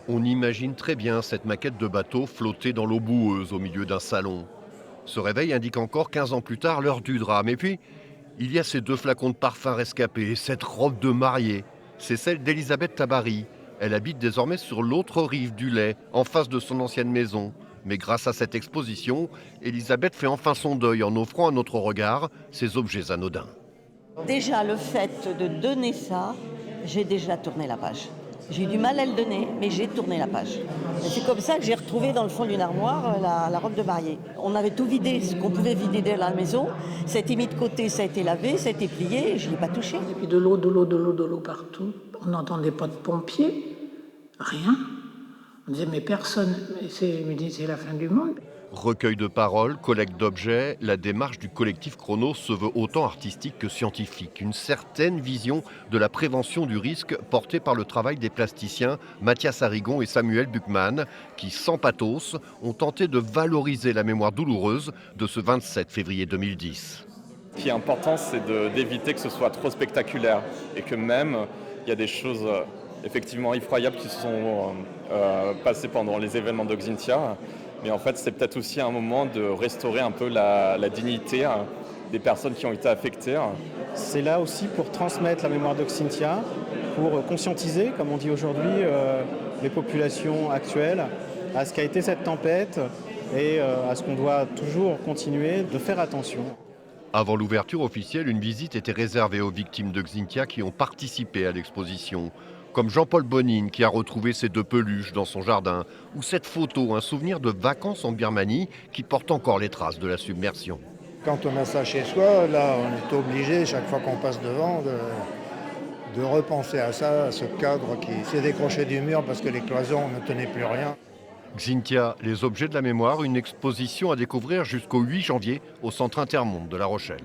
On imagine très bien cette maquette de bateau flotter dans l'eau boueuse au milieu d'un salon. Ce réveil indique encore 15 ans plus tard l'heure du drame. Et puis, il y a ces deux flacons de parfum rescapés, cette robe de mariée. C'est celle d'Elisabeth Tabary. Elle habite désormais sur l'autre rive du Lay, en face de son ancienne maison. Mais grâce à cette exposition, Elisabeth fait enfin son deuil en offrant à notre regard ces objets anodins. Déjà, le fait de donner ça, j'ai déjà tourné la page. J'ai eu du mal à le donner, mais j'ai tourné la page. Et c'est comme ça que j'ai retrouvé dans le fond d'une armoire la robe de mariée. On avait tout vidé, ce qu'on pouvait vider de la maison. Ça a été mis de côté, ça a été lavé, ça a été plié, et je ne l'ai pas touché. Et puis de l'eau, de l'eau, de l'eau, de l'eau partout. On n'entendait pas de pompiers, rien. On disait, mais personne, c'est la fin du monde. Recueil de paroles, collecte d'objets, la démarche du collectif Chronos se veut autant artistique que scientifique. Une certaine vision de la prévention du risque portée par le travail des plasticiens Mathias Arrigon et Samuel Buchmann, qui, sans pathos, ont tenté de valoriser la mémoire douloureuse de ce 27 février 2010. Ce qui est important, c'est d'éviter que ce soit trop spectaculaire et que même il y a des choses effectivement effroyables qui se sont passées pendant les événements de Xintia. Mais en fait, c'est peut-être aussi un moment de restaurer un peu la dignité des personnes qui ont été affectées. C'est là aussi pour transmettre la mémoire d'Oxintia, pour conscientiser, comme on dit aujourd'hui, les populations actuelles à ce qu'a été cette tempête et à ce qu'on doit toujours continuer de faire attention. Avant l'ouverture officielle, une visite était réservée aux victimes de Xintia qui ont participé à l'exposition, comme Jean-Paul Bonine qui a retrouvé ses deux peluches dans son jardin, ou cette photo, un souvenir de vacances en Birmanie qui porte encore les traces de la submersion. Quand on a ça chez soi, là, on est obligé, chaque fois qu'on passe devant, de repenser à ça, à ce cadre qui s'est décroché du mur parce que les cloisons ne tenaient plus rien. Xintia, les objets de la mémoire, une exposition à découvrir jusqu'au 8 janvier au Centre Intermonde de La Rochelle.